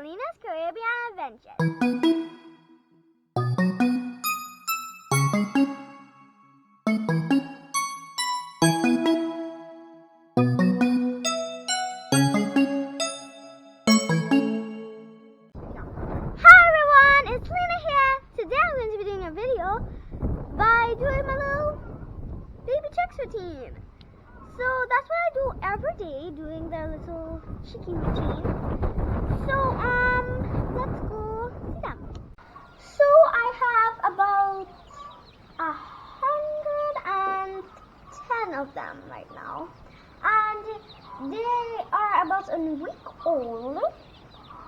Lina's Caribbean Adventures. Hi everyone, it's Lina here. Today I'm going to be doing a video by doing my little baby chicks routine. So that's what I do every day, doing their little chickie routine. So let's go see them. So I have about 110 of them right now, and they are about a week old.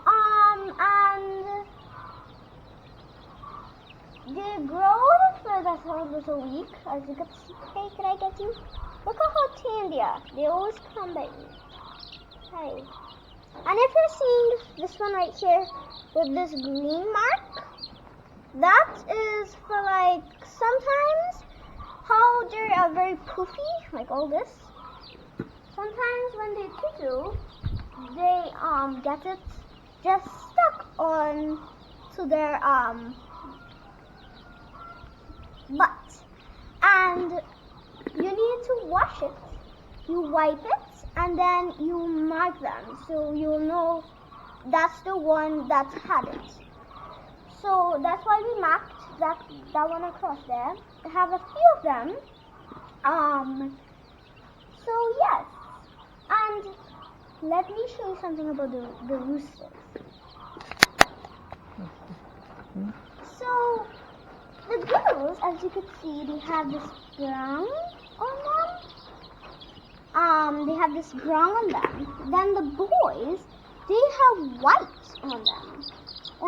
And they grow for that whole little week, as you can see. Hey, can I get you? Look at how tame they are. They always come by me. Hi. And if you're seeing this one right here with this green mark, that is for like sometimes how they are very poofy, like all this. Sometimes when they cuckoo, they get it just stuck on to their butt, and you need to wash it. You wipe it and then you mark them so you'll know that's the one that had it. So that's why we marked that one across there. I have a few of them. So yes, and let me show you something about the roosters. So the girls, as you can see, they have this brown on them. They have this brown on them. Then the boys, they have white on them. So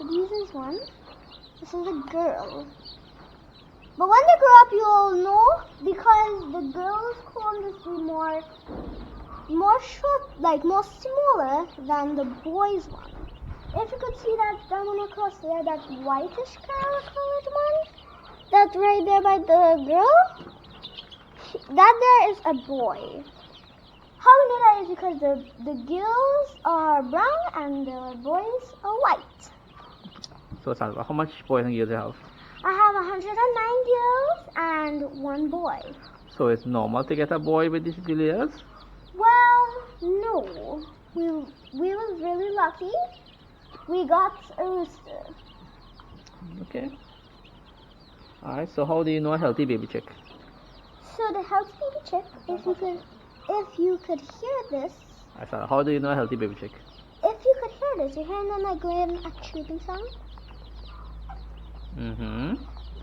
this is one. This is a girl. But when they grow up, you'll know, because the girls' comb is more short, like more smaller than the boys' one. If you could see that one across there, that whitish colored one, that's right there by the girl, that there is a boy. How we know that is because the girls are brown and the boys are white. So Salva, how much boys and girls do you have? I have 109 girls and 1 boy. So it's normal to get a boy with these layers? Well, no. We were really lucky. We got a rooster. Okay. Alright, so how do you know a healthy baby chick? So the healthy baby chick, if you could hear this. I said, how do you know a healthy baby chick? If you could hear this, you're hearing them like going a chirping sound?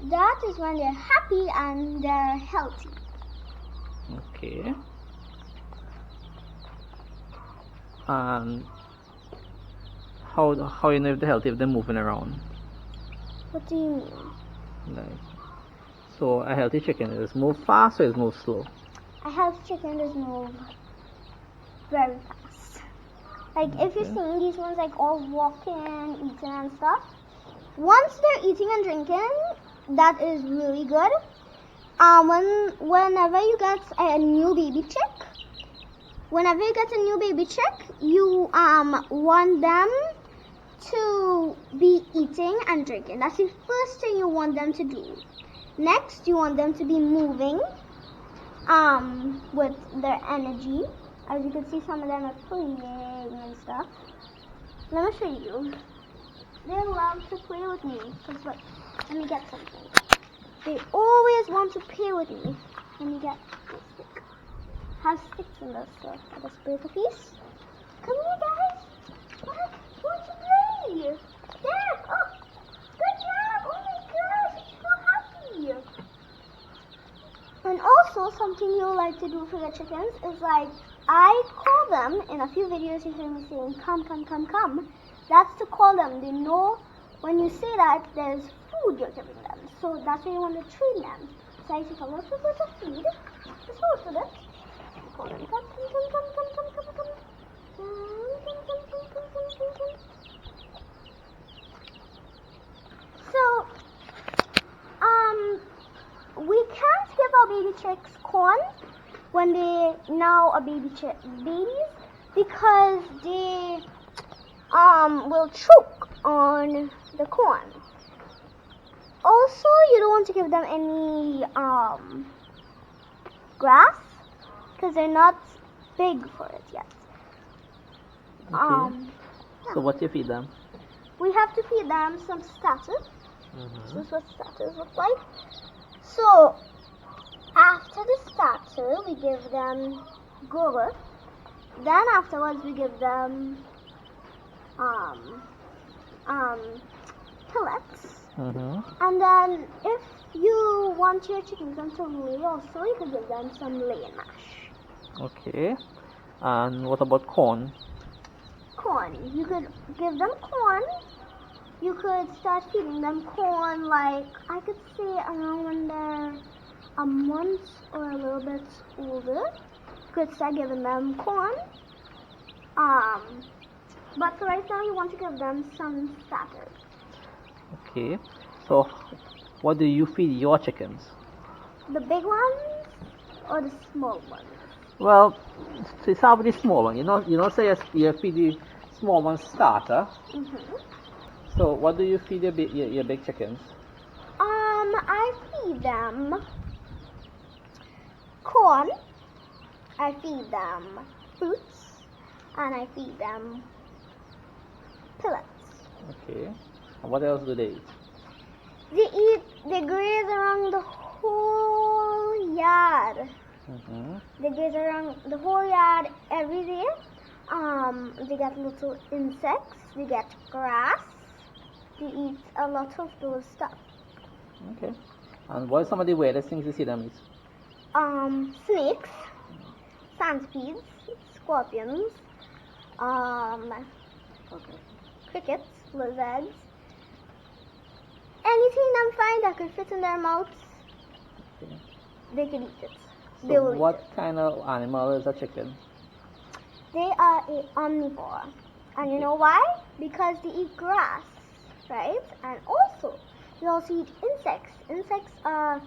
That is when they're happy and they're healthy. Okay. And how you know if they're healthy if they're moving around? What do you mean? Like, so a healthy chicken is move fast or is move slow? A healthy chicken is move very fast. Like if you're seeing these ones like all walking, eating and stuff, once they're eating and drinking, that is really good. Whenever you get a new baby chick, you want them to be eating and drinking. That's the first thing you want them to do. Next, you want them to be moving with their energy. As you can see, some of them are playing and stuff. Let me show you. They love to play with me. Because look, let me get something. They always want to play with me. Let me get this stick. Has sticks in this, so I just break a piece. Come here, guys. Dad, want to play? Dad, oh, good job. Oh my gosh, I'm so happy. And also, something you like to do for the chickens is like, I call them, in a few videos you hear me saying, come, come, come, come. That's to call them. They know when you say that there's food you're giving them. So that's why you want to train them. So I say, come, let's go to feed. Just hold for this. Call them, come, come, come, come, come, come, come, come. So, we can't give our baby chicks corn when they now are babies because they will choke on the corn. Also, you don't want to give them any grass because they're not big for it yet. Okay. Yeah. So what do you feed them? We have to feed them some starters. Mm-hmm. This is what starters look like. So after the starter, we give them gober. Then afterwards, we give them pellets. Mm-hmm. And then if you want your chickens to lay also, you could give them some laying mash. Okay. And what about corn? Corn. You could give them corn. You could start feeding them corn like, I could say around when they're a month or a little bit older. You could start giving them corn. But for right now, you want to give them some starters. Okay. So what do you feed your chickens? The big ones or the small ones? Well, to start with the small one, say you feed the small one starter. Mm-hmm. So what do you feed your big chickens? I feed them corn, I feed them fruits, and I feed them pellets. Okay. And what else do they eat? They graze around the whole yard. Mm-hmm. They graze around the whole yard every day. They get little insects, they get grass, they eat a lot of those stuff. Okay. And what are some of the weirdest things you see them eat? Snakes, centipedes, scorpions, crickets, lizards, anything them find that could fit in their mouths, Okay. they can eat it. So They will what eat it. kind of animal is a chicken? They are a omnivore. And you know why? Because they eat grass, right? And also, they also eat insects. Insects are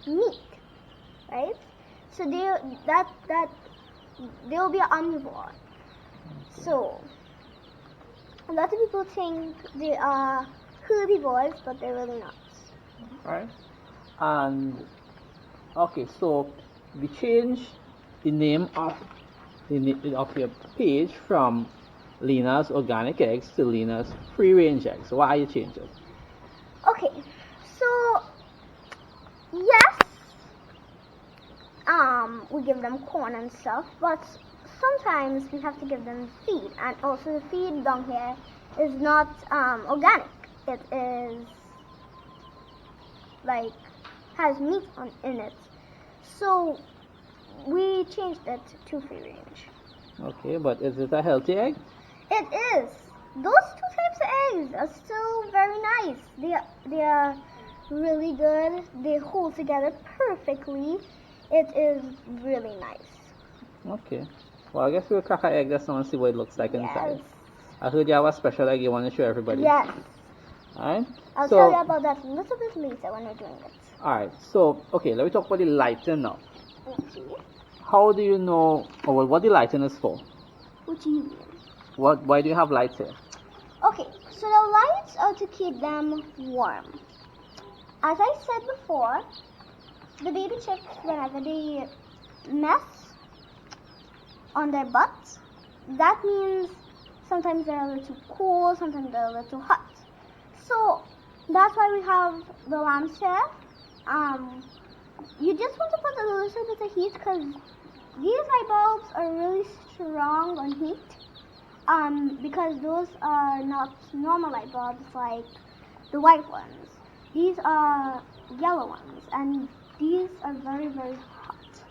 meat, right? So they'll be an omnivore. Okay. So a lot of people think they are herbivores, but they're really not. Alright. And okay, so we changed the name of your page from Lina's Organic Eggs to Lina's Free Range Eggs. So why you change it? Okay, so yes, we give them corn and stuff, but sometimes we have to give them feed, and also the feed down here is not organic. It is like has meat in it. So we changed it to free range. Okay, but is it a healthy egg? It is. Those two types of eggs are still very nice. They are really good. They hold together perfectly. It is really nice. Okay. Well, I guess we'll crack an egg just now and see what it looks like inside. Yes. I heard you have a special egg you want to show everybody. Yes. Alright? I'll tell you about that a little bit later when we're doing it. Alright, so, okay, let me talk about the lighting now. Okay. How do you know, or what the lighting is for? What do you mean? Why do you have lights here? Okay, so the lights are to keep them warm. As I said before, the baby chicks, whenever they mess on their butts, that means sometimes they're a little cool, sometimes they're a little hot. So that's why we have the lamps here. You just want to put a little bit of heat because these light bulbs are really strong on heat. Because those are not normal light bulbs like the white ones. These are yellow ones, and these are very, very hot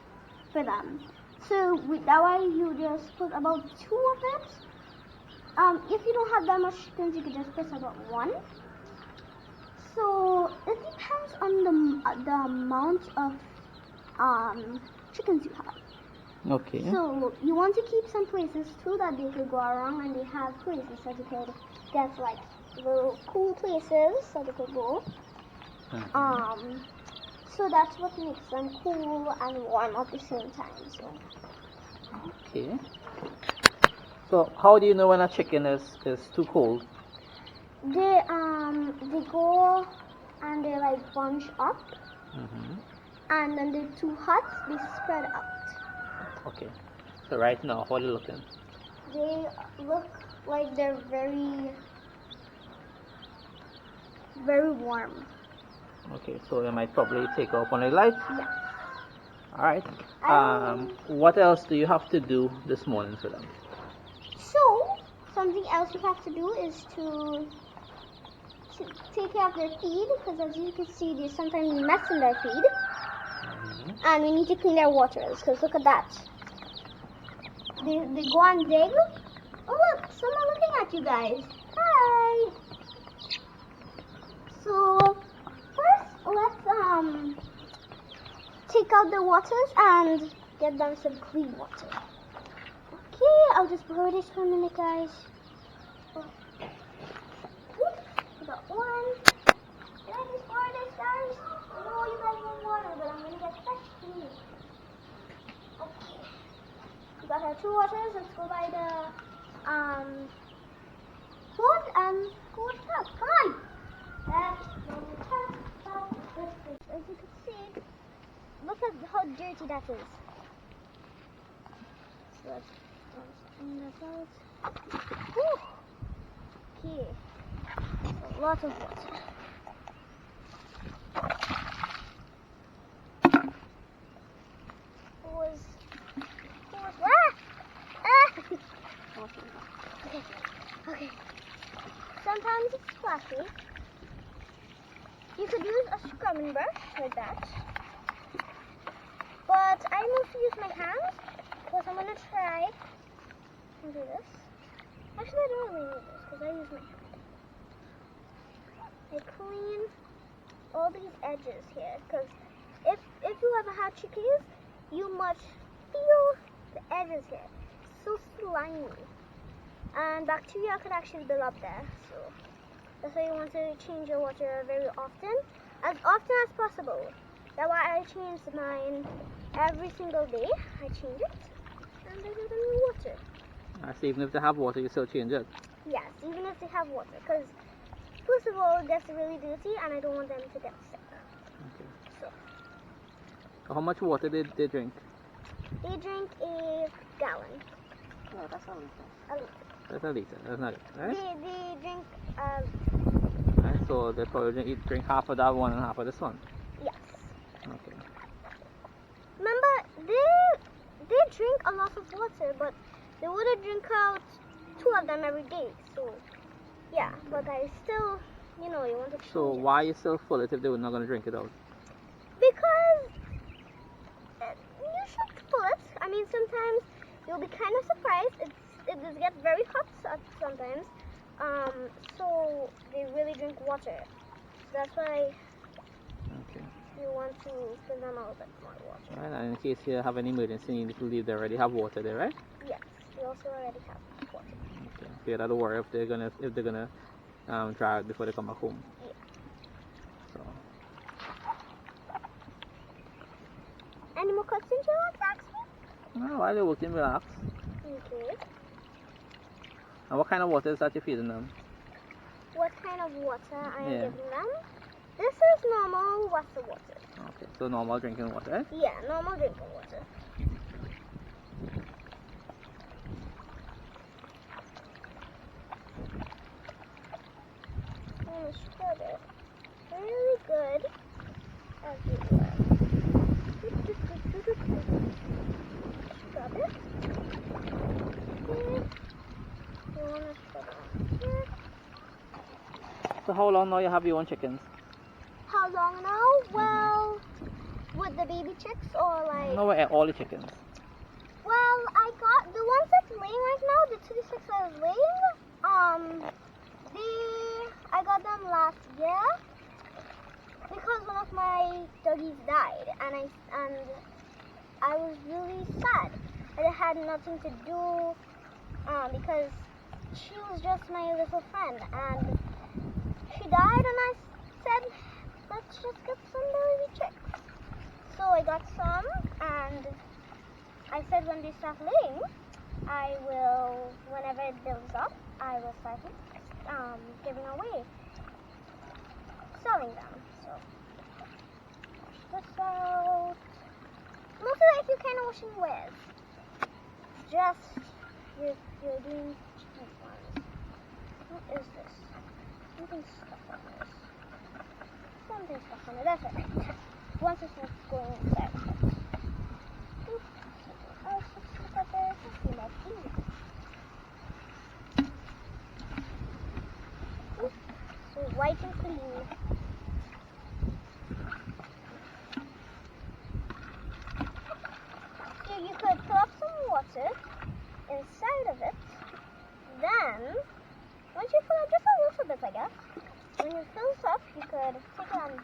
for them. So that way you just put about 2 of it. If you don't have that much chickens, you could just put about 1. So it depends on the amount of chickens you have. Okay. So you want to keep some places too that they could go around, and they have places that you could get like little cool places that they could go. So that's what makes them cool and warm at the same time. So. Okay. So how do you know when a chicken is too cold? They go and they like bunch up, and then they're too hot, they spread out. Okay. So right now, how are they looking? They look like they're very, very warm. Okay, so you might probably take off one of the lights. Yeah. All right. What else do you have to do this morning for them? So something else you have to do is to take care of their feed, because as you can see, there's sometimes mess in their feed, and we need to clean their waters. Because look at that. They go and dig. Oh look, someone looking at you guys. Hi. So first, let's take out the waters and get them some clean water. Okay, I'll just borrow this for a minute, guys. Oh. I got one. Can I just borrow this, guys? I know you guys want water, but I'm gonna get fresh clean. Okay. We got our 2 waters. Let's go by the food and go with the tub. Come on. Let's go to the tub. As you can see, look at how dirty that is. So let's clean that out. Whew. Okay. A lot of water. Okay. Sometimes it's splashy. You could use a scrubbing brush like that. But I mostly use my hands, because I'm going to try and do this. Actually, I don't really need this, because I use my hand. I clean all these edges here, because if you ever had chickens, you must feel the edges here. It's so slimy. And bacteria could actually build up there, so that's why you want to change your water very often as possible. That's why I change mine every single day. I change it, and I give them new water. So even if they have water, you still change it? Yes, even if they have water, because first of all, it gets really dirty, and I don't want them to get sick. Okay. So how much water did they drink? They drink a gallon. No, that's a liter. A liter. That's a liter. That's not it, right? They drink. Right, so they probably drink half of that one and half of this one. Yes. Okay. Remember, they drink a lot of water, but they wouldn't drink out 2 of them every day. So yeah, but I still, you want to change So it. why are you still full it if they were not going to drink it out? Because you should pull it. I mean, sometimes you'll be kind of surprised. It does get very hot sometimes. So they really drink water. So that's why you want to fill them out with more water. Right, and in case you have any emergency, you need to leave. They already have water there, right? Yes, they also already have water. Okay. So you don't have to worry if they're gonna dry out before they come back home. Yeah. So. Any more questions you want to ask me? No, while they're working, relax. Okay. And what kind of water is that you're feeding them? What kind of water I am Yeah. giving them? This is normal water. Okay, so normal drinking water, right? Yeah, normal drinking water. I'm going to spread it really good everywhere. Scrub it. Here. You want to spread it on here. So how long now you have your own chickens? How long now? Well, with the baby chicks or like... No, all the chickens. Well, I got the ones that's laying right now, the 26 I was laying, I got them last year because one of my doggies died, and I was really sad that I had nothing to do because she was just my little friend, and she died, and I said, let's just get some baby chicks. So I got some, and I said when they start laying, I will, whenever it builds up, I will start giving away, selling them. So wash this out. Mostly like you kind of washing with. Just you're doing cheap ones. What is this? Something stuck on this. Something stuck on it. That's alright. Once it's not going inside. Oops. Something else is stuck up there. Something like these. Oops. So white and clean. So you could fill up some water inside of it. Then, once you fill up just a little bit, I guess, when it fills up, you could take it and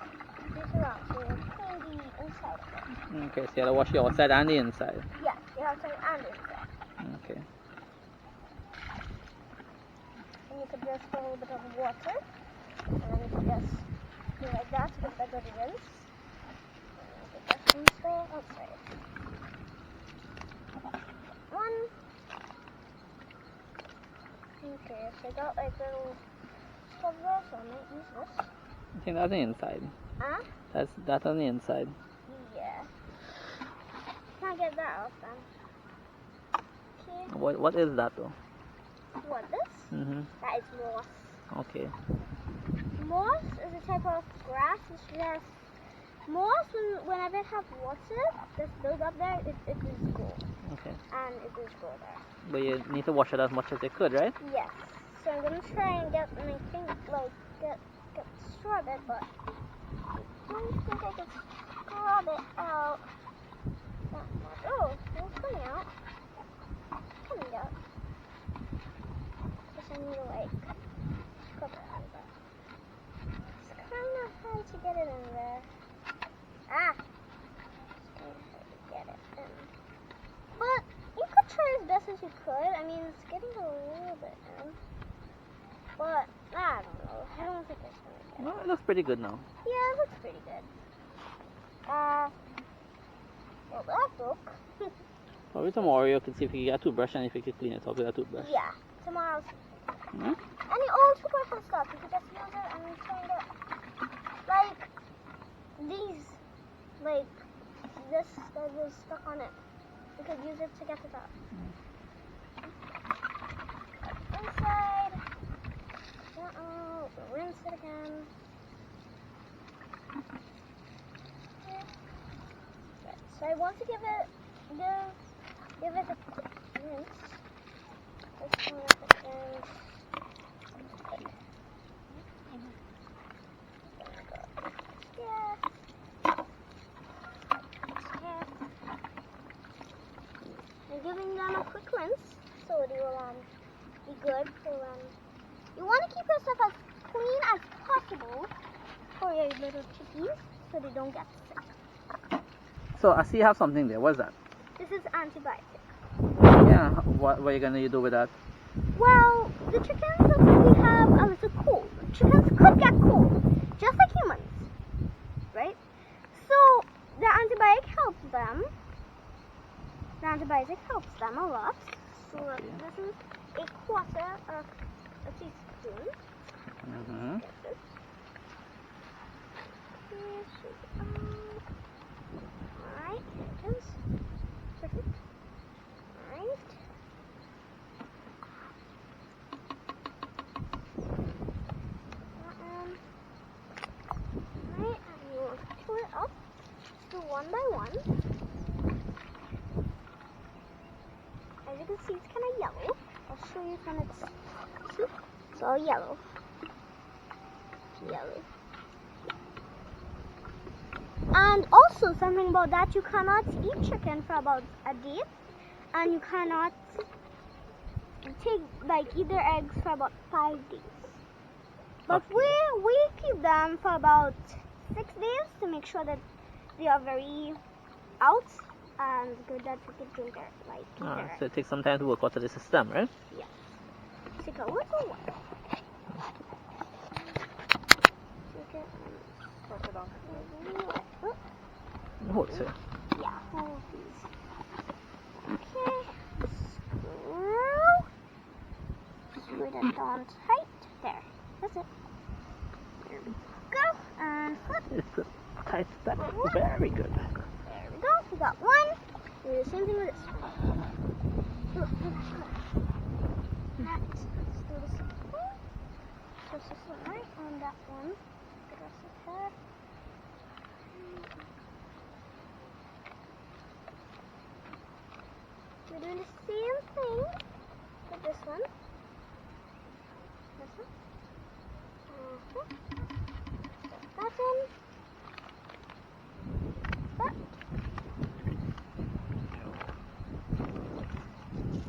juice around to clean the inside of it. Okay, so you gotta wash the outside and the inside. Yes, the outside and the inside. Okay. And you could just put a little bit of water, and then you could just do like that to get the good rinse. And you could just rinse the outside. One. Okay, so I got like little stuff there, so I might use this. I think that's on the inside. Huh? That's on the inside. Yeah. Can't get that off then. Okay. What is that though? What, this? That is moss. Okay. Moss is a type of grass. It's just moss. Whenever it has water that's built up there, it is grow. Okay. And it does grow there. But you need to wash it as much as you could, right? Yes. So I'm gonna try and get my finger, like get scrub it, but I don't think I can scrub it out that much. Oh, it's coming out. It's coming out. Just I need to like scrub it out of that. It's kind of hard to get it in there. Ah. It's kind of hard to get it in. But you could try as best as you could. I mean, it's getting a little bit in. But, I don't know. I don't think it's going to get it. Well, it looks pretty good now. Yeah, it looks pretty good. Well, that look. Probably tomorrow you can see if you can get a toothbrush and if you can clean it up with a toothbrush. Yeah, tomorrow. Hmm? Any old toothbrush and stuff, you could just use it and kind of, like, these, like, this that was stuck on it. You could use it to get it out. Inside. Uh-oh. Rinse it again. Yeah. Right. So I want to give it a quick rinse. This one is I'm giving them a quick rinse so it will be good for you want to keep your stuff as clean as possible for your little chickies so they don't get sick. So I see you have something there. What's that? This is antibiotic. Yeah. What are you gonna do with that? Well, the chickens we have a little cold. Chickens could get cold, just like humans, right? So the antibiotic helps them. The antibiotic helps them a lot. So this is a quarter of a teaspoon. Mm-hmm. Alright, here it is. Perfect. Alright. Alright, and you want to fill it up. Just do one by one. As you can see, it's kind of yellow. I'll show you when it's all yellow. Yellow. And also something about that, you cannot eat chicken for about a day, and you cannot eat their eggs for about 5 days. But Okay. we keep them for about 6 days to make sure that they are very out and good that we can drink their So it takes some time to work out of the system, right? Yes. Take a little while. Hold it. Yeah, hold these. Okay. on tight. There. That's it. There we go. And flip. It's a tight step. Very good. There we go. We got one. We do the same thing with this one. Next, let's do the same thing. Just this one, right? And that one. The rest of that. We're doing the same thing with this one. This one. That one. That.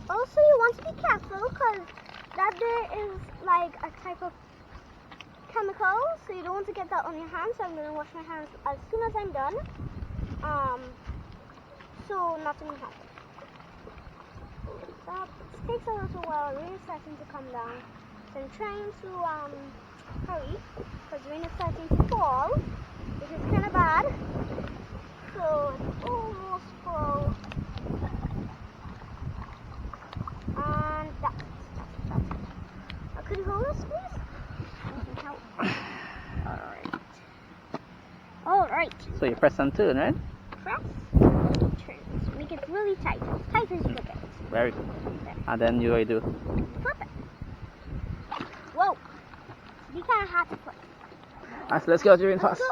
Also, you want to be careful because that there is like a type of chemical, so you don't want to get that on your hands. So I'm going to wash my hands as soon as I'm done. So nothing will happen. That takes a little while, rain is starting to come down. So I'm trying to hurry because rain is starting to fall, which is kind of bad. So it's almost full. And that's it. Could you hold this, please? Help. Alright. So you press and turn, right? Press, turn. So make it really tight. As tight as you can get it. Very good. And then you do. Flip it. Whoa. Be kind of hard to flip. Let's go, Jirin, Let's fast. go.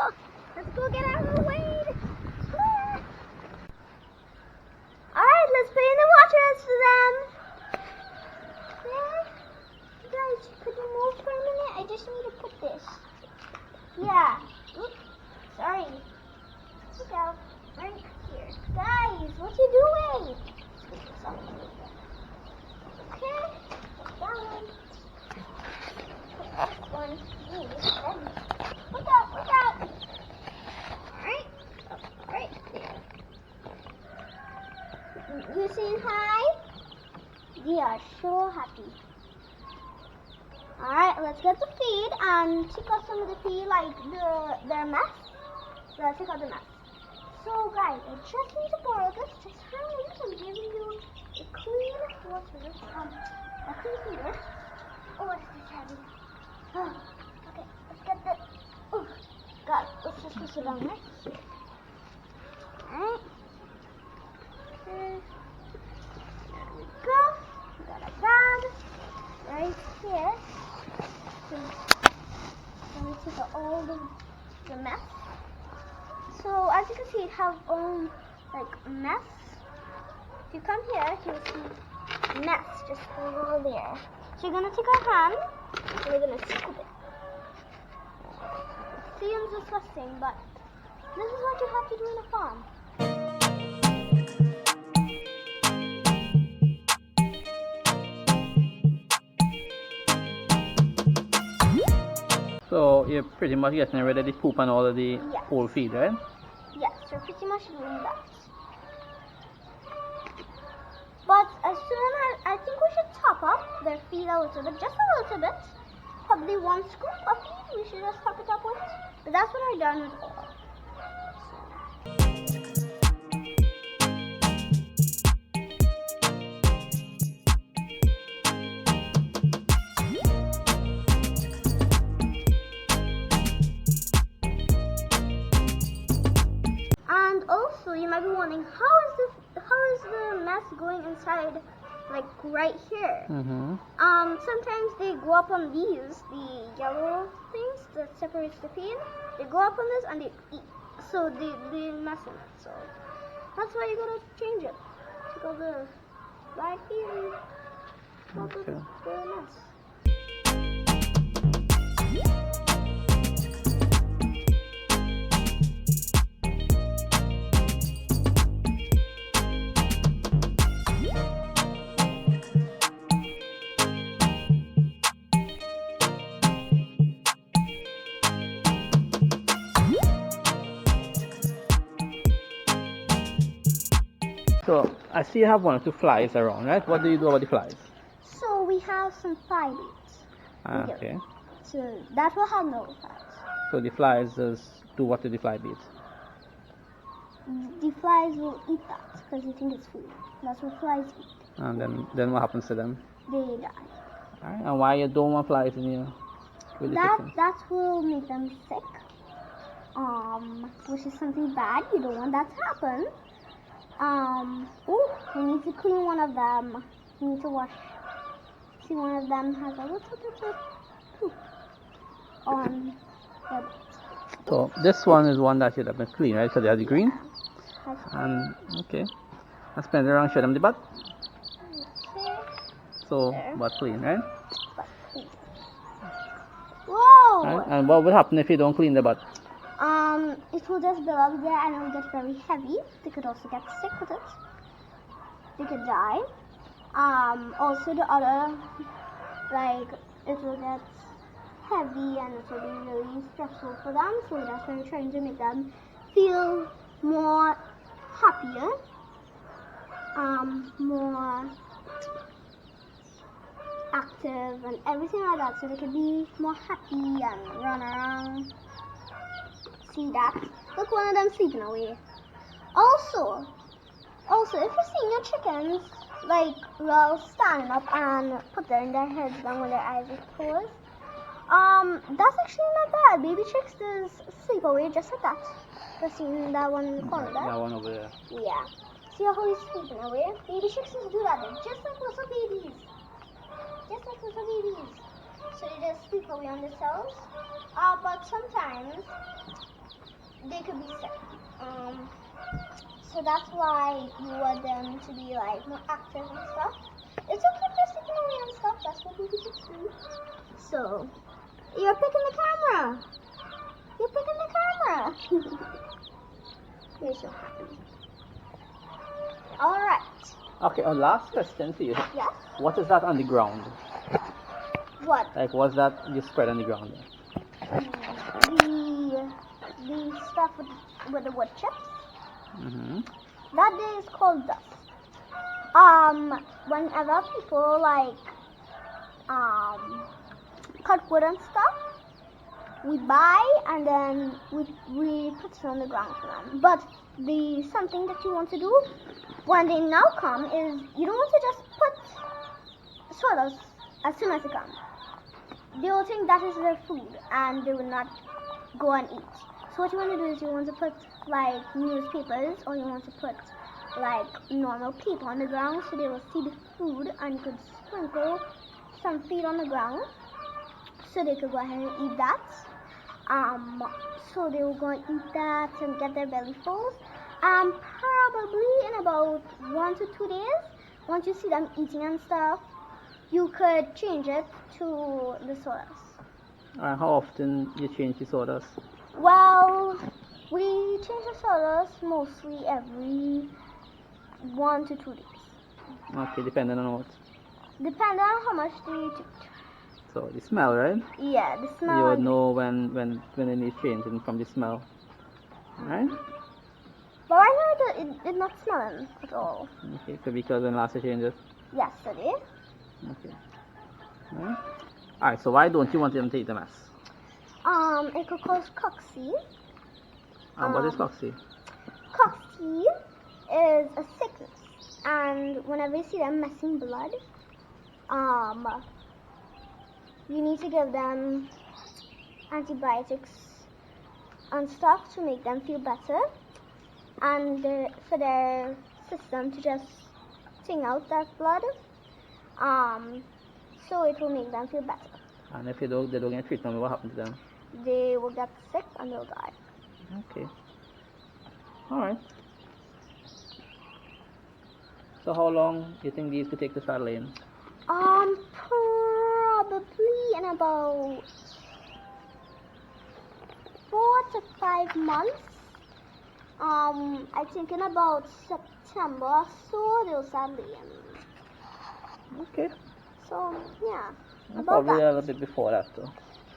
Let's go get out of the way. Alright, let's put in the waters for them. There. Guys, could you move for a minute? I just need to put this. Yeah. Oops. Sorry. Look out. Right here. Guys, what you doing? Okay. That one. That one. Ooh, this is heavy. Look out, look out. Alright. Right there. You saying hi? They are so happy. Alright, let's get the feed and take out some of the feed, like their mess. Let's take out the mess. So guys, I just need to borrow this. Just hang loose. I'm giving you a clean water. A clean feeder. Oh, it's this heavy. Oh, okay, let's get the. Oh, God, let's just push it down right here. Alright. There we go. We got a bag right here. So let me take out all the mess. So as you can see, it has like mess. If you come here, you'll see mess just over there. So you're gonna take our hand and we're gonna scoop it. Seems disgusting, but this is what you have to do in a farm. So you're pretty much getting rid of the poop and all of the old feed, right? Yes, we're pretty much doing that. But as soon as I think we should top up their feed a little bit, just a little bit. Probably one scoop of feed, we should just top it up with. But that's what I've done with all. So you might be wondering, how is the mess going inside, like right here? Sometimes they go up on these, the yellow things that separates the feed. They go up on this and they eat, so they mess in it. So that's why you gotta change it. Take out the right here and take out the mess. So I see you have one or two flies around, right? What do you do about the flies? So we have some fly beats. Okay. So that will have no flies. So the flies just do what to the fly beat? The flies will eat that because they think it's food. That's what flies eat. And then what happens to them? They die. Alright, and why you don't want flies in here with the chickens? That will make them sick. Which is something bad. You don't want that to happen. We need to clean one of them. We need to wash. See, one of them has a little bit of poop on the butt. So this one is one that should have been clean, right? So they have the green. And okay. Let's spin it around, show them the butt. Okay. So There. butt clean, right? Butt clean. Whoa! Right? And what would happen if you don't clean the butt? It will just build up there and it will get very heavy. They could also get sick with it. They could die. Also the other, like, it will get heavy and it will be really stressful for them. So that's why we're trying to make them feel more happier, more active and everything like that. So they could be more happy and run around. See that? Look, one of them sleeping away. Also, if you're seeing your chickens like standing up and put their heads down with their eyes closed, that's actually not bad. Baby chicks just sleep away just like that. Just seeing that one in the corner there. That one over there. Yeah. See how he's sleeping away? Baby chicks just do that, just like little babies. Just like little babies. So they just sleep away on themselves. But sometimes they could be sick. So that's why you want them to be like more active and stuff. It's okay for sleeping away and stuff. That's what baby chicks do. So you're picking the camera. You're picking the camera. You're so happy. All right. Okay, our last question to you. Yes. What is that on the ground? What? Like, what's that you spread on the ground there? The stuff with the wood chips. Mm-hmm. That day is called dust. Whenever people like cut wood and stuff, we buy and then we put it on the ground for them. But something that you want to do when they now come is you don't want to just put sawdust as soon as they come. They will think that is their food and they will not go and eat. So what you want to do is you want to put like newspapers or you want to put like normal paper on the ground so they will see the food and you could sprinkle some feed on the ground so they could go ahead and eat that. So they will go and eat that and get their belly full. Probably in about 1 to 2 days, once you see them eating and stuff, you could change it to the sawdust. How often you change the sawdust? Well, we change the sawdust mostly every 1 to 2 days. Okay, depending on what? Depending on how much they eat. So the smell, right? Yeah, the smell. You would know when it needs changing from the smell, right? But right now it's not smelling at all. Okay, so because when last you changed it? Yesterday. Okay. Alright. Alright, so why don't you want them to eat the mess? It could cause coxswain. What is coxswain? Coxswain is a sickness, and whenever you see them messing blood, you need to give them antibiotics and stuff to make them feel better, and for their system to just ting out that blood. So it will make them feel better. And if they don't get treatment, what happens to them? They will get sick and they'll die. Okay. Alright. So how long do you think these could take to start laying? Probably in about 4 to 5 months. I think in about September or so they'll start laying. Okay. So yeah, about Probably that. a little bit before that though.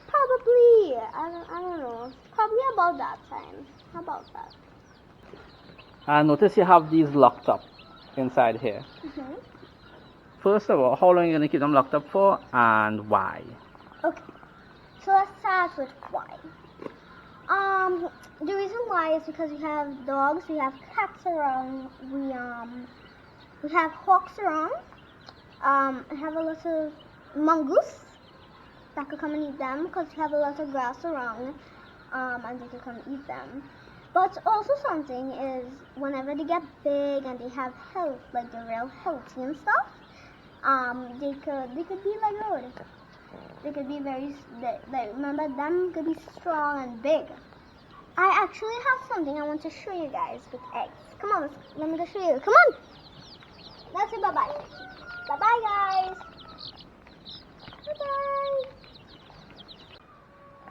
Probably, I don't know. Probably about that time. How about that? I notice you have these locked up inside here. Mm-hmm. First of all, how long are you going to keep them locked up for and why? Okay, so let's start with why. The reason why is because we have dogs, we have cats around, we have hawks around. I have a little mongoose that could come and eat them because we have a lot of grass around, and they could come and eat them. But also something is whenever they get big and they have health, like they're real healthy and stuff, they could be like good. They could be like remember them could be strong and big. I actually have something I want to show you guys with eggs. Come on, let me go show you. Come on. Let's say bye-bye. Bye-bye, guys. Bye-bye.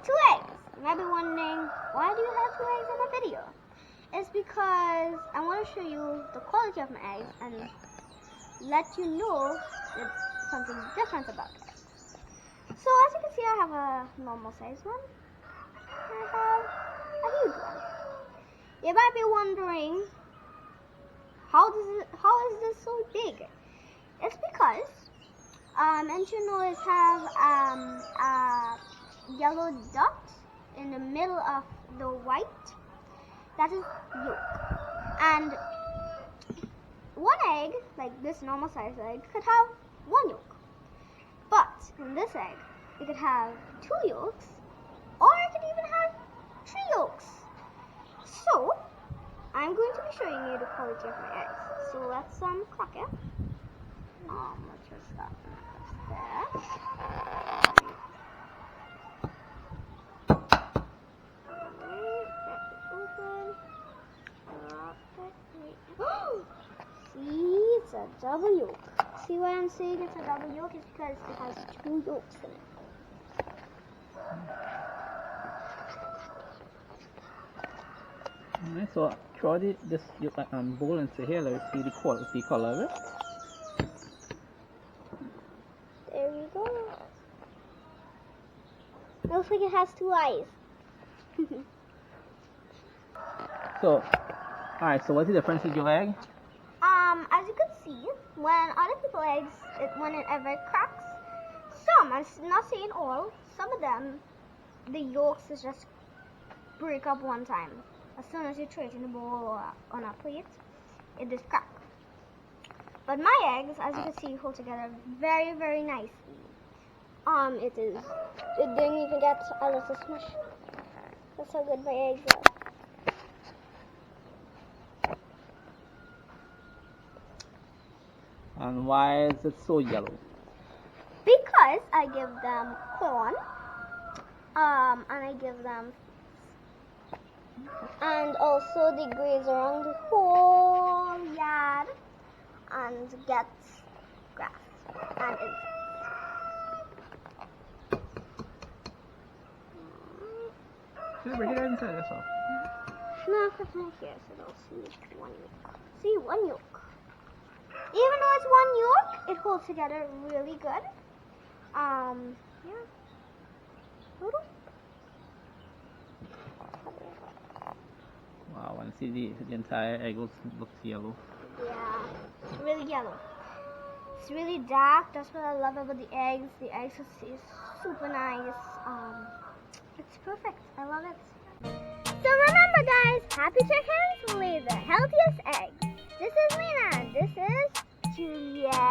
2 eggs. You might be wondering, why do you have 2 eggs in a video? It's because I want to show you the quality of my eggs and let you know that something different about it. So as you can see, I have a normal size one. I have a huge one. You might be wondering, how is this so big? It's because enchinos have a yellow dot in the middle of the white. That is yolk. And one egg, like this normal size egg, could have 1 yolk. But in this egg, it could have 2 yolks, or it could even have 3 yolks. So, I'm going to be showing you the quality of my eggs. So let's crack it. Let's just start there. See, it's a double yolk. See why I'm saying it's a double yolk? It's because it has 2 yolks in it. Alright, so throw this bowl and say here, let's see the quality color of it. There we go. It looks like it has 2 eyes. So, alright, so what's the difference with your egg? As you can see, when other people's eggs, whenever it cracks, some, I'm not saying all, some of them, the yolks is just break up one time. As soon as you throw it in the bowl or on a plate, it just crack. But my eggs, as you can see, hold together very, very nicely. It didn't even get a little smush. That's how good my eggs are. And why is it so yellow? Because I give them corn, and I give them, and also they graze around the whole yard and get grass and insects. Should I break it out inside this off? No, because my here, so they'll see 1 yolk. See, 1 yolk. Even though it's 1 yolk, it holds together really good. Yeah. Wow, and see the entire egg looks yellow. Yeah, it's really yellow. It's really dark. That's what I love about the eggs. The eggs is super nice. It's perfect. I love it. So remember, guys, happy chickens lay the healthiest eggs. This is Lina. This is Juliet.